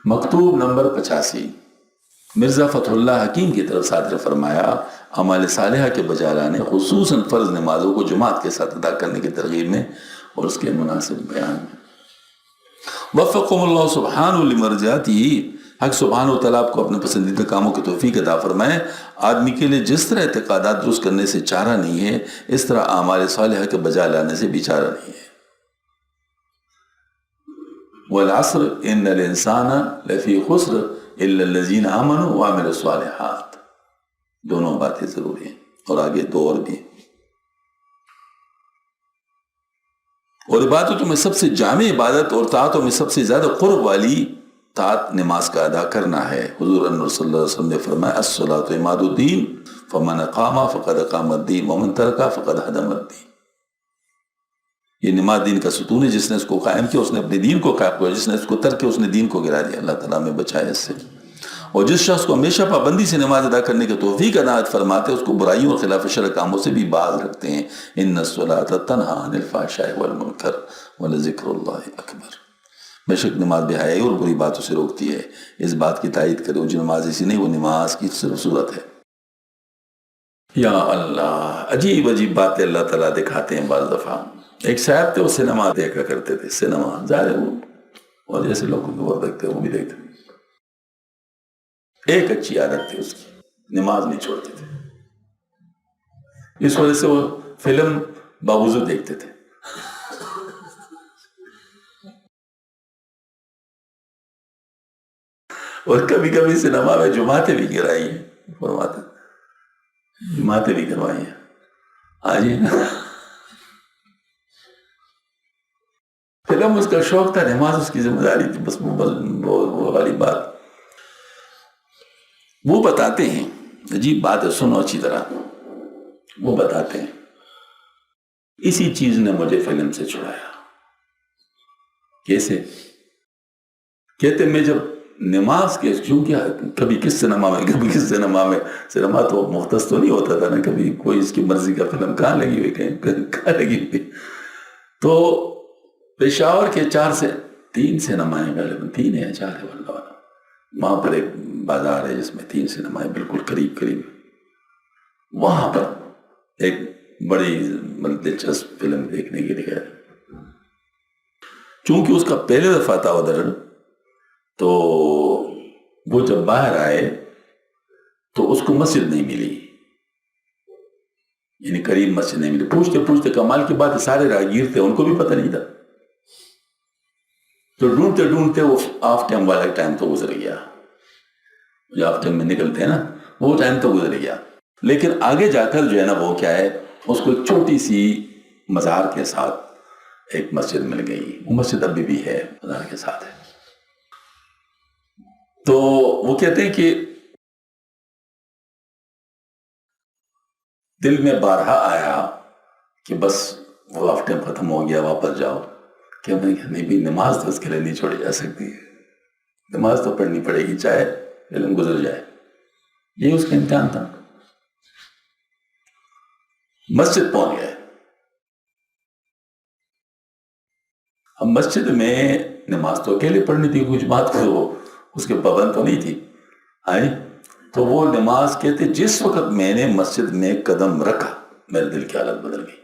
مکتوب نمبر 85 مرزا فتح اللہ حکیم کی طرف صادر فرمایا، اعمال صالحہ کے بجا لانے خصوصاً فرض نمازوں کو جماعت کے ساتھ ادا کرنے کی ترغیب میں اور اس کے مناسب بیان میں۔ وفقهم اللہ سبحانہ لمرضاتی، حق سبحانہ و تعالیٰ آپ کو اپنے پسندیدہ کاموں کی توفیق عطا فرمائے۔ آدمی کے لیے جس طرح اعتقادات درست کرنے سے چارہ نہیں ہے، اس طرح اعمال صالحہ کے بجا لانے سے بھی چارہ نہیں ہے۔ والعصر ان الانسان لفی خسر الا الذین آمنوا وعملوا الصالحات، دونوں باتیں ضروری ہیں، اور آگے دو اور بھی۔ اور عبادتوں میں سب سے جامع عبادت اور طاعتوں میں سب سے زیادہ قرب والی طاعت نماز کا ادا کرنا ہے۔ حضور انور صلی اللہ علیہ وسلم نے فرمایا الصلاۃ عماد الدین فمن اقام فقد اقام الدین ومن ترک فقد هدم الدین۔ یہ نماز دین کا ستون ہے، جس نے اس کو قائم کیا اس نے اپنے دین کو قائم کیا، جس نے اس کو ترک کیا اس نے دین کو گرا دیا۔ اللہ تعالیٰ میں بچائے اس سے۔ اور جس شخص کو ہمیشہ پابندی سے نماز ادا کرنے کی توفیق عنایت فرماتے ہیں، اس کو برائیوں اور خلاف شرع کاموں سے بھی باز رکھتے ہیں۔ ان الصلاۃ تنہی عن الفحشاء والمنکر ولذکر اللہ اکبر۔ بے شک نماز بے حیائی اور بری باتوں سے روکتی ہے۔ اس بات کی تائید کرے وہ جو نماز ایسی نہیں، وہ نماز کی صرف صورت ہے۔ یا اللہ، عجیب عجیب باتیں اللہ تعالیٰ دکھاتے ہیں۔ بعض دفعہ ایک صاحب تھے، وہ سنیما دیکھا کرتے تھے، سنیما ظاہر ہے وہ، اور جیسے لوگ وہ دیکھتے وہ بھی دیکھتے۔ ایک اچھی عادت تھی اس کی، نماز نہیں چھوڑتے تھے۔ اس وجہ سے وہ فلم باوضو دیکھتے تھے۔ اور کبھی کبھی سنیما میں جماعتیں بھی گرائی ہیں، فرماتے جماعتیں بھی کروائی ہیں۔ آج فلم اس کا شوق تھا، نماز اس کی ذمہ داری تھی، بس وہ والی بات۔ وہ بتاتے ہیں، عجیب بات ہے، سنو اچھی طرح۔ وہ بتاتے ہیں اسی چیز نے مجھے فلم سے چھڑایا۔ کیسے؟ کہتے میں جب نماز کے، کیونکہ کبھی کس سنیما میں کبھی کس سنیما میں، سنیما تو مختص تو نہیں ہوتا تھا نا، کبھی کوئی اس کی مرضی کا فلم کہاں لگی ہوئی کہاں لگی ہوئی۔ تو پشاور کے 4 سے 3 سنیمائیں، غالباً 3 یا 4 ہے واللہ اعلم، وہاں پر ایک بازار ہے جس میں 3 سنیمائیں بالکل قریب قریب۔ وہاں پر ایک بڑی دلچسپ فلم دیکھنے کے لیے گئے۔ چونکہ اس کا پہلے دفعہ تھا ادھر، تو وہ جب باہر آئے تو اس کو مسجد نہیں ملی، یعنی قریب مسجد نہیں ملی۔ پوچھتے پوچھتے کمال کی بات ہے سارے راہگیر تھے، ان کو بھی پتہ نہیں تھا، تو ڈھونڈتے ڈھونڈتے وہ آف ٹائم والا ٹائم تو گزر گیا، جو آف ٹائم میں نکلتے ہیں نا، وہ ٹائم تو گزر گیا۔ لیکن آگے جا کر جو ہے نا وہ کیا ہے، اس کو ایک چھوٹی سی مزار کے ساتھ ایک مسجد مل گئی۔ وہ مسجد ابھی بھی ہے، مزار کے ساتھ ہے۔ تو وہ کہتے ہیں کہ دل میں بارہا آیا کہ بس وہ آف ٹائم ختم ہو گیا، واپس جاؤ۔ کہ میں نہیں بھی، نماز تو اس کے لیے نہیں چھوڑی جا سکتی، نماز تو پڑھنی پڑے گی چاہے علم گزر جائے۔ یہ اس کا امتحان تھا۔ مسجد پہنچ گئے۔ اب مسجد میں نماز تو اکیلے پڑھنی تھی، کچھ بات کو اس کے پابند تو نہیں تھی۔ آئے تو وہ نماز کہتے جس وقت میں نے مسجد میں قدم رکھا میرے دل کی حالت بدل گئی۔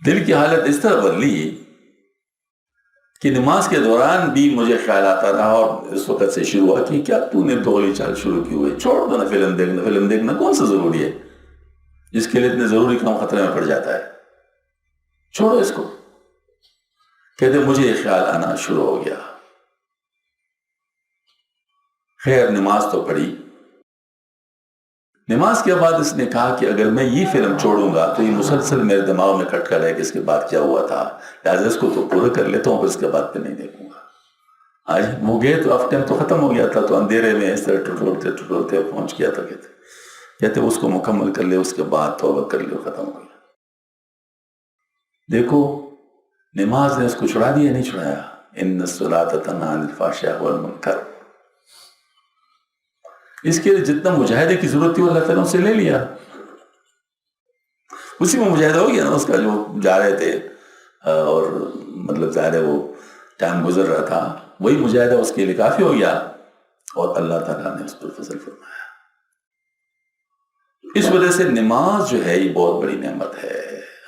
دل کی حالت اس طرح بدلی کہ نماز کے دوران بھی مجھے خیال آتا رہا، اور اس وقت سے شروع ہوا کہ کیا تو نے دوغلی چال شروع کی ہوئی، چھوڑ دو نا فلم دیکھنا، فلم دیکھنا کون سا ضروری ہے جس کے لیے اتنے ضروری کام خطرے میں پڑ جاتا ہے، چھوڑو اس کو۔ کہتے مجھے یہ خیال آنا شروع ہو گیا۔ خیر نماز تو پڑھی۔ نماز کے بعد اس نے کہا کہ اگر میں یہ فلم چھوڑوں گا تو یہ مسلسل میرے دماغ میں کھٹکا رہے کہ اس کے بعد کیا ہوا تھا، لہٰذا اس کو تو پورا کر لیتا ہوں، پھر اس کے بعد پہ نہیں دیکھوں گا۔ آج وہ گئے تو آف ٹائم تو ختم ہو گیا تھا، تو اندھیرے میں اس طرح ٹٹولتے پہنچ گیا تھا۔ کہتے اس کو مکمل کر لے، اس کے بعد توبہ کر لے، ختم ہو گیا۔ دیکھو نماز نے اس کو چھڑا دیا، نہیں چھڑایا۔ ان الصلاۃ تنہی عن الفحشاء والمنکر۔ اس کے لیے جتنا مجاہدے کی ضرورت تھی وہ اللہ تعالیٰ سے لے لیا، اسی میں مجاہدہ ہو گیا نا۔ اس کا جو جا رہے تھے اور مطلب ظاہر ہے وہ ٹائم گزر رہا تھا، وہی مجاہدہ اس کے لیے کافی ہو گیا اور اللہ تعالیٰ نے اس پر فضل فرمایا۔ اس وجہ سے نماز جو ہے یہ بہت بڑی نعمت ہے،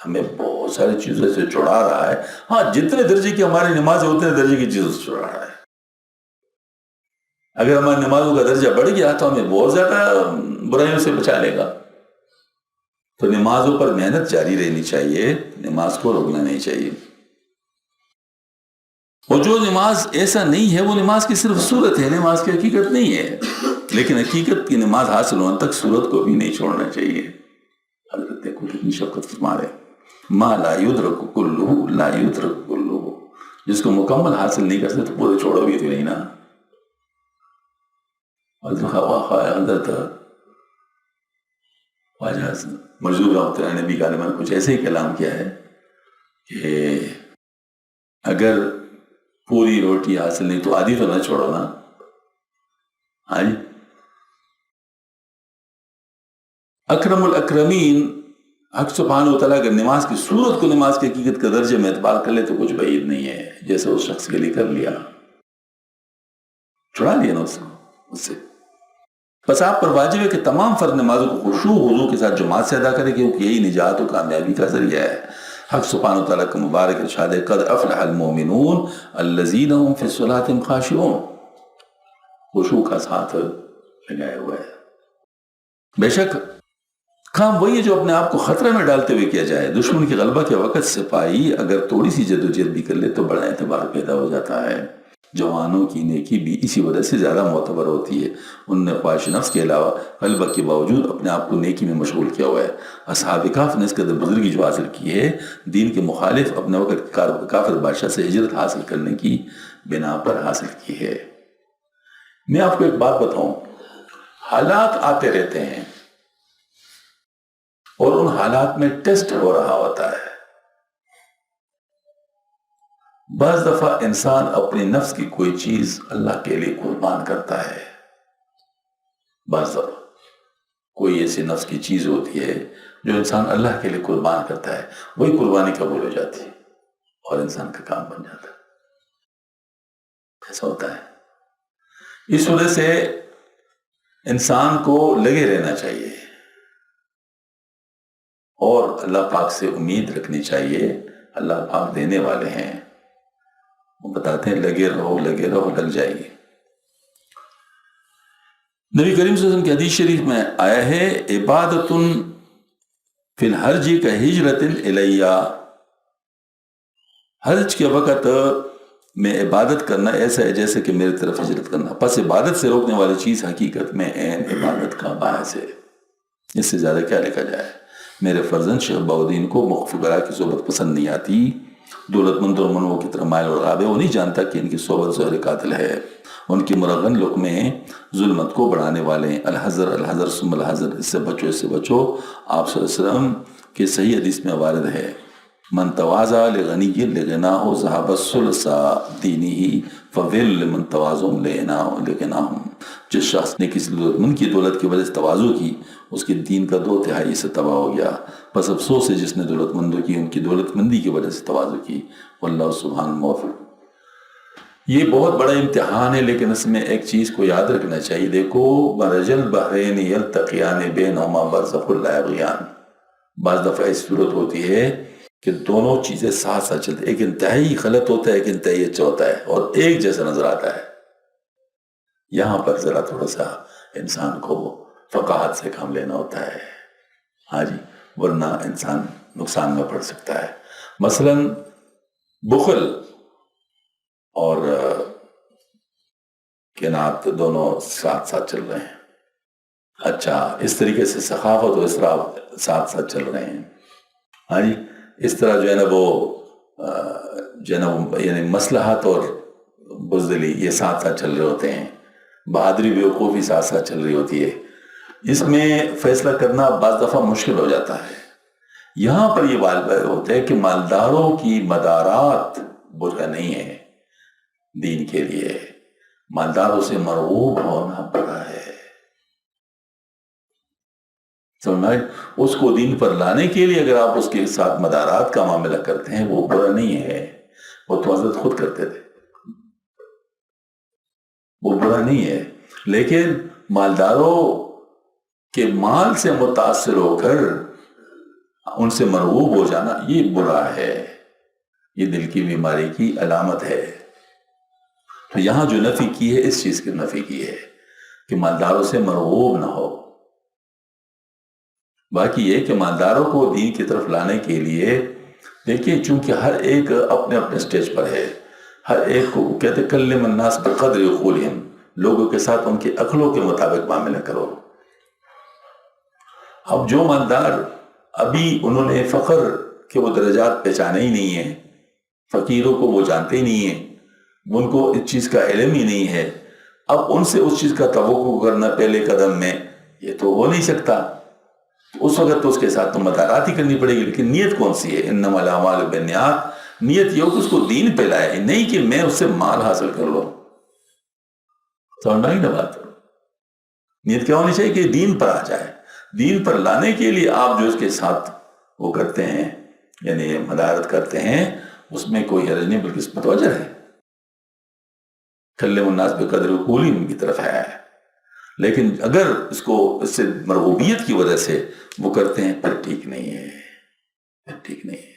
ہمیں بہت ساری چیزوں سے چھڑا رہا ہے۔ ہاں جتنے درجے کی ہماری نماز ہے اتنے درجے کی چیزوں سے چھڑا رہا ہے۔ اگر ہماری نمازوں کا درجہ بڑھ گیا تو ہمیں بہت زیادہ برائیوں سے بچا لے گا۔ تو نمازوں پر محنت جاری رہنی چاہیے، نماز کو روکنا نہیں چاہیے۔ اور جو نماز ایسا نہیں ہے وہ نماز کی صرف صورت ہے، نماز کی حقیقت نہیں ہے، لیکن حقیقت کی نماز حاصل ہونے تک صورت کو بھی نہیں چھوڑنا چاہیے۔ حضرت کو کتنی شفقت فرما رہے، ما لا یدرک کلہ لا یدرک کلہ، جس کو مکمل حاصل نہیں کر سکتے تو پورے چھوڑو بھی تو نہیں نا۔ حضرت خواجہ مرزوق رحمۃ اللہ نبی کا نے کچھ ایسے ہی کلام کیا ہے کہ اگر پوری روٹی حاصل نہیں تو آدھی تو نہ چھوڑو نا۔ ہاں جی، اکرم الاکرمین حق سبحانہ و تعالیٰ اگر نماز کی صورت کو نماز کی حقیقت کا درجے میں اعتبار کر لے تو کچھ بعید نہیں ہے، جیسے اس شخص کے لیے کر لیا، چھڑا لیا نا اس سے۔ بس آپ پر واجب ہے کہ تمام فرض نمازوں کو خشوع و خضوع کے ساتھ جماعت سے ادا کریں، کیونکہ یہی نجات و کامیابی کا ذریعہ ہے۔ حق سبحانہ تعالیٰ کا مبارک ارشاد ہے قد افلح المؤمنون الذین هم فی صلاتهم خاشعون، خشوع کا ساتھ لگایا ہوا ہے۔ بے شک کام وہی ہے جو اپنے آپ کو خطرے میں ڈالتے ہوئے کیا جائے۔ دشمن کی غلبہ کے وقت سپاہی اگر تھوڑی سی جدوجہد بھی کر لے تو بڑا اعتبار پیدا ہو جاتا ہے۔ جوانوں کی نیکی بھی اسی وجہ سے زیادہ معتبر ہوتی ہے، ان نے خواہش نفس کے علاوہ غلبہ کے باوجود اپنے آپ کو نیکی میں مشغول کیا ہوا ہے۔ اصحاب کہف نے اس قدر بزرگی جو حاصل کی ہے، دین کے مخالف اپنے وقت کافر بادشاہ سے ہجرت حاصل کرنے کی بنا پر حاصل کی ہے۔ میں آپ کو ایک بات بتاؤں، حالات آتے رہتے ہیں اور ان حالات میں ٹیسٹ ہو رہا ہوتا ہے۔ بعض دفعہ انسان اپنی نفس کی کوئی چیز اللہ کے لیے قربان کرتا ہے، بعض دفعہ کوئی ایسی نفس کی چیز ہوتی ہے جو انسان اللہ کے لیے قربان کرتا ہے، وہی قربانی قبول ہو جاتی ہے اور انسان کا کام بن جاتا ہے۔ ایسا ہوتا ہے۔ اس وجہ سے انسان کو لگے رہنا چاہیے اور اللہ پاک سے امید رکھنی چاہیے، اللہ پاک دینے والے ہیں، وہ بتاتے ہیں لگے رہو لگ جائے گی۔ نبی کریم صلی اللہ علیہ وسلم کی حدیث شریف میں آیا ہے عبادت فی الحرج کا ہجرت الیہ، حج کے وقت میں عبادت کرنا ایسا ہے جیسے کہ میری طرف ہجرت کرنا۔ پس عبادت سے روکنے والی چیز حقیقت میں عین عبادت کا باعث ہے۔ اس سے زیادہ کیا لکھا جائے؟ میرے فرزند شیخ بہاؤالدین کو فقراء کی صحبت پسند نہیں آتی، دولت مند اور منوع کی طرح مائل اور غاب ہے، وہ نہیں جانتا کہ ان کی صحبت زہر قاتل ہے۔ ان کی مرغن لقمے ظلمت کو بڑھانے والے ہیں۔ الحذر الحذر ثم الحذر، اس سے بچو اس سے بچو۔ آپ صلی اللہ علیہ وسلم کی صحیح حدیث میں وارد ہے من تواضع لغنی لغناہ ذهب ثلث دینہ فویل لمن تواضع لغناہم، جس شخص نے کسی ضرورت مند کی دولت کی وجہ سے تواضع کی اس کے دین کا 2/3 سے تباہ ہو گیا۔ بس افسوس ہے جس نے دولت مندوں کی ان کی دولت مندی کی وجہ سے تواضع کی۔ واللہ سبحان موفق۔ یہ بہت بڑا امتحان ہے، لیکن اس میں ایک چیز کو یاد رکھنا چاہیے۔ دیکھو مرج البحرین یلتقیان بینہما برزخ لا یبغیان، بعض دفعہ اس صورت ہوتی ہے کہ دونوں چیزیں ساتھ ساتھ چلتے، ایک انتہائی غلط ہوتا ہے ایک انتہائی اچھا ہوتا ہے اور ایک جیسا نظر آتا ہے۔ یہاں پر ذرا تھوڑا سا انسان کو فقاہت سے کام لینا ہوتا ہے، ہاں جی، ورنہ انسان نقصان میں پڑ سکتا ہے۔ مثلا بخل اور قناعت دونوں ساتھ ساتھ چل رہے ہیں، اچھا اس طریقے سے سخاوت و اسراف ساتھ ساتھ چل رہے ہیں، ہاں جی، اس طرح جو ہے نا وہ یعنی مصلحت اور بزدلی یہ ساتھ ساتھ چل رہے ہوتے ہیں، بہادری بیوقوفی ساتھ ساتھ چل رہی ہوتی ہے۔ اس میں فیصلہ کرنا بعض دفعہ مشکل ہو جاتا ہے۔ یہاں پر یہ بات ہوتا ہے کہ مالداروں کی مدارات برا نہیں ہے دین کے لیے، مالداروں سے مرغوب ہونا بڑا ہے، سمجھ؟ اس کو دین پر لانے کے لیے اگر آپ اس کے ساتھ مدارات کا معاملہ کرتے ہیں وہ برا نہیں ہے، وہ تو حضرت خود کرتے تھے، وہ برا نہیں ہے، لیکن مالداروں کے مال سے متاثر ہو کر ان سے مرغوب ہو جانا یہ برا ہے، یہ دل کی بیماری کی علامت ہے۔ تو یہاں جو نفی کی ہے اس چیز کی نفی کی ہے کہ مالداروں سے مرغوب نہ ہو۔ باقی یہ کہ مالداروں کو دین کی طرف لانے کے لیے دیکھیے، چونکہ ہر ایک اپنے اپنے سٹیج پر ہے، ہر ایک کو کہتے کلم الناس بقدر عقولہم، لوگوں کے ساتھ ان کے عقلوں کے مطابق معاملہ کرو۔ اب جو مالدار ابھی انہوں نے فقر کے وہ درجات پہچانے ہی نہیں ہیں، فقیروں کو وہ جانتے ہی نہیں ہیں، ان کو اس چیز کا علم ہی نہیں ہے، اب ان سے اس چیز کا توقع کرنا پہلے قدم میں یہ تو ہو نہیں سکتا، اس وقت تو اس کے ساتھ تو مدارات ہی کرنی پڑے گی۔ لیکن نیت کون سی ہے؟ انما الاعمال بالنیات، نیت یہ ہو کہ اس کو دین پہ لائے، نہیں کہ میں اس سے مال حاصل کر لوں۔ سمجھ میں آئی نا بات؟ نیت کیا ہونی چاہیے کہ دین پر آ جائے، دین پر لانے کے لیے آپ جو اس کے ساتھ وہ کرتے ہیں یعنی مدارت کرتے ہیں، اس میں کوئی حرج نہیں، بلکہ اس میں تو اجر ہے۔ کلم الناس بقدر عقولہم کی طرف ہے، لیکن اگر اس کو اس سے مرغوبیت کی وجہ سے وہ کرتے ہیں پھر ٹھیک نہیں ہے، پھر ٹھیک نہیں ہے۔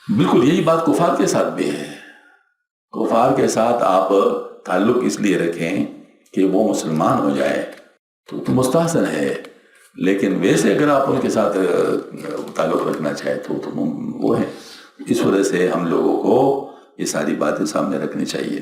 بالکل یہی بات کفار کے ساتھ بھی ہے۔ کفار کے ساتھ آپ تعلق اس لیے رکھیں کہ وہ مسلمان ہو جائے تو مستحسن ہے، لیکن ویسے اگر آپ ان کے ساتھ تعلق رکھنا چاہیں تو وہ ہے۔ اس وجہ سے ہم لوگوں کو یہ ساری باتیں سامنے رکھنی چاہیے۔